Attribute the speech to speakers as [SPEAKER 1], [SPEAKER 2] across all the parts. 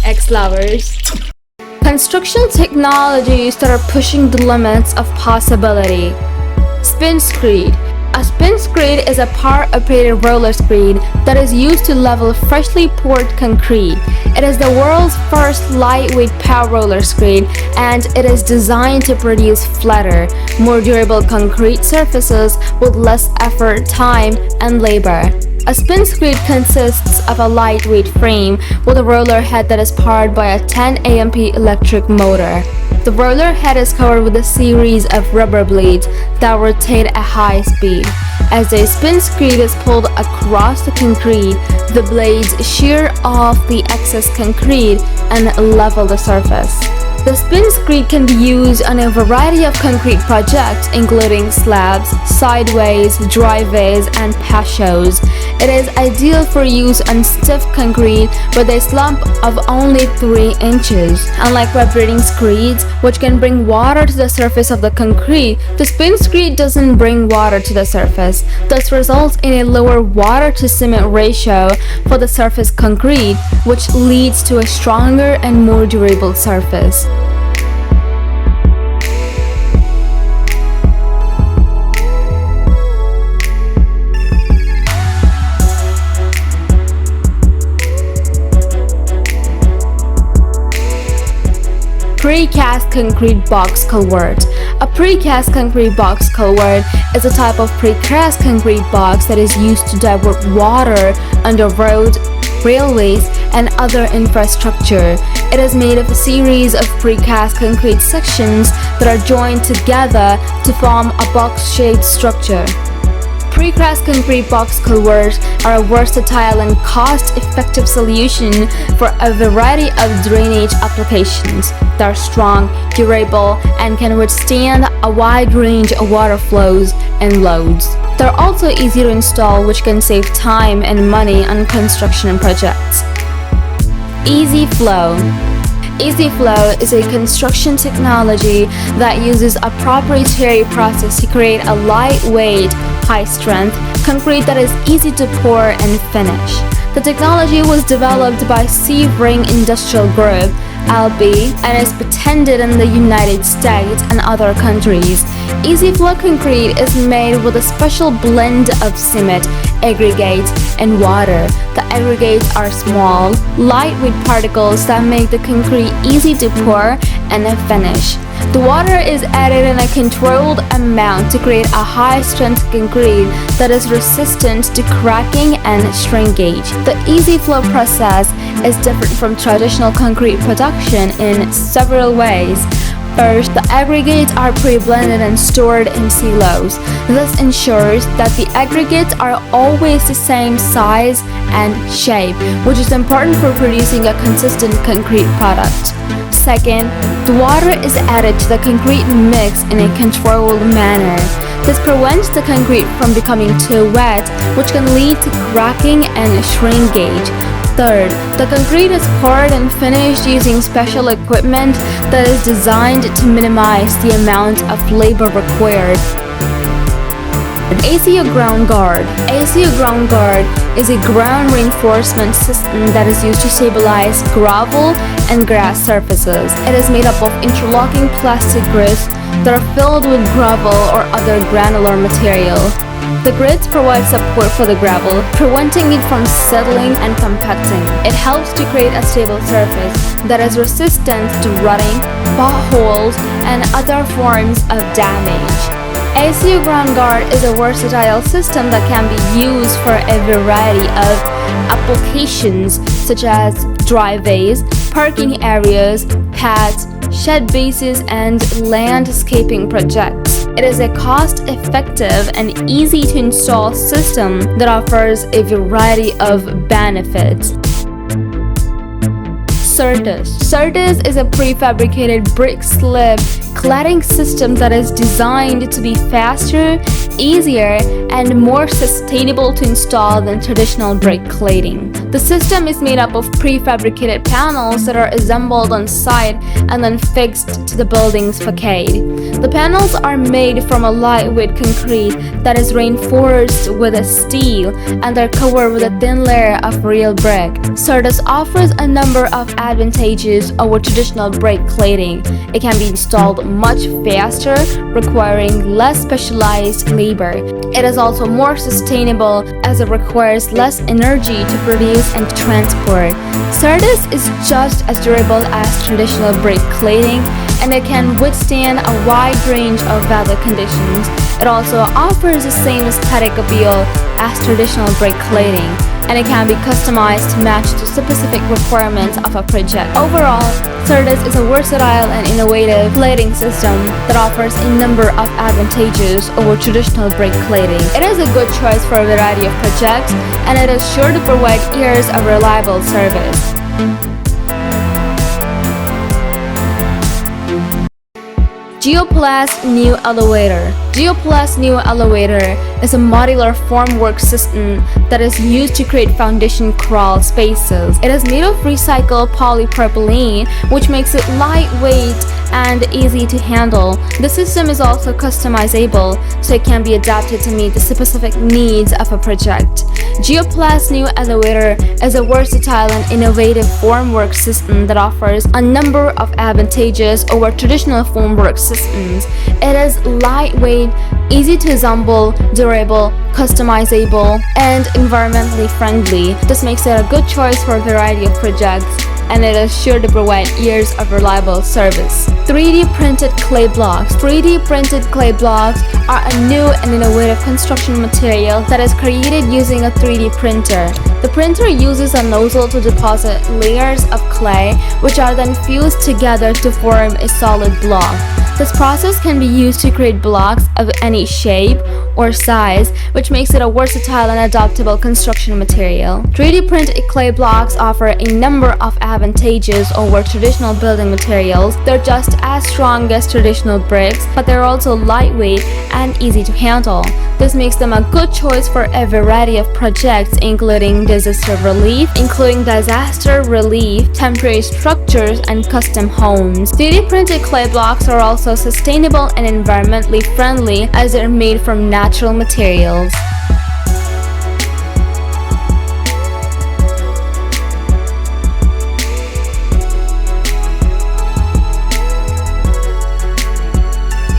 [SPEAKER 1] Xlovers. Construction technologies that are pushing the limits of possibility. Spin Screed. A spin screed is a power-operated roller screed that is used to level freshly poured concrete. It is the world's first lightweight power roller screed, and it is designed to produce flatter, more durable concrete surfaces with less effort, time, and labor. A spin screed consists of a lightweight frame with a roller head that is powered by a 10 amp electric motor. The roller head is covered with a series of rubber blades that rotate at high speed. As the spin screed is pulled across the concrete, the blades shear off the excess concrete and level the surface. The spin screed can be used on a variety of concrete projects, including slabs, sideways, driveways, and patios. It is ideal for use on stiff concrete with a slump of only 3 inches. Unlike vibrating screeds, which can bring water to the surface of the concrete, the spin screed doesn't bring water to the surface, thus results in a lower water-to-cement ratio for the surface concrete, which leads to a stronger and more durable surface. Precast concrete box culvert. A precast concrete box culvert is a type of precast concrete box that is used to divert water under roads, railways, and other infrastructure. It is made of a series of precast concrete sections that are joined together to form a box-shaped structure. Precast concrete box culverts are a versatile and cost-effective solution for a variety of drainage applications. They are strong, durable, and can withstand a wide range of water flows and loads. They are also easy to install, which can save time and money on construction projects. EZFLOW. EZFLOW is a construction technology that uses a proprietary process to create a lightweight, high-strength concrete that is easy to pour and finish. The technology was developed by C-Ring Industrial Group, LB, and is patented in the United States and other countries. EZFLOW concrete is made with a special blend of cement, aggregates, and water. The aggregates are small, lightweight particles that make the concrete easy to pour and finish. The water is added in a controlled amount to create a high-strength concrete that is resistant to cracking and shrinkage. The EZFLOW process is different from traditional concrete production in several ways. First, the aggregates are pre-blended and stored in silos. This ensures that the aggregates are always the same size and shape, which is important for producing a consistent concrete product. Second, the water is added to the concrete mix in a controlled manner. This prevents the concrete from becoming too wet, which can lead to cracking and shrinkage. Third, the concrete is poured and finished using special equipment that is designed to minimize the amount of labor required. ACO GroundGuard. ACO GroundGuard is a ground reinforcement system that is used to stabilize gravel and grass surfaces. It is made up of interlocking plastic grids that are filled with gravel or other granular material. The grids provide support for the gravel, preventing it from settling and compacting. It helps to create a stable surface that is resistant to rutting, potholes, and other forms of damage. ACO GroundGuard is a versatile system that can be used for a variety of applications such as driveways, parking areas, paths, shed bases, and landscaping projects. It is a cost-effective and easy-to-install system that offers a variety of benefits. Certus. Certus is a prefabricated brick slab cladding system that is designed to be faster, easier, and more sustainable to install than traditional brick cladding. The system is made up of prefabricated panels that are assembled on site and then fixed to the building's facade. The panels are made from a lightweight concrete that is reinforced with a steel and are covered with a thin layer of real brick. Certus offers a number of advantages over traditional brick cladding. It can be installed much faster, requiring less specialized labor. It is also more sustainable as it requires less energy to produce and transport. Certus is just as durable as traditional brick cladding, and it can withstand a wide range of weather conditions. It also offers the same aesthetic appeal as traditional brick cladding, and it can be customized to match the specific requirements of a project. Overall, Certus is a versatile and innovative cladding system that offers a number of advantages over traditional brick cladding. It is a good choice for a variety of projects, and it is sure to provide years of reliable service. GeoPlus New Elevator. GeoPlus New Elevator is a modular formwork system that is used to create foundation crawl spaces. It is made of recycled polypropylene, which makes it lightweight and easy to handle. The system is also customizable, so it can be adapted to meet the specific needs of a project. GeoPlus New Elevator is a versatile and innovative formwork system that offers a number of advantages over traditional formwork systems. It is lightweight, easy to assemble, durable, customizable, and environmentally friendly. This makes it a good choice for a variety of projects, and it is sure to provide years of reliable service. 3D printed clay blocks. 3D printed clay blocks are a new and innovative construction material that is created using a 3D printer. The printer uses a nozzle to deposit layers of clay, which are then fused together to form a solid block. This process can be used to create blocks of any shape or size, which makes it a versatile and adaptable construction material. 3D printed clay blocks offer a number of advantages over traditional building materials. They're just as strong as traditional bricks, but they're also lightweight and easy to handle. This makes them a good choice for a variety of projects, including disaster relief, temporary structures, and custom homes. 3D printed clay blocks are also sustainable and environmentally friendly as they're made from natural materials.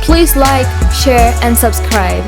[SPEAKER 1] Please like, share, and subscribe.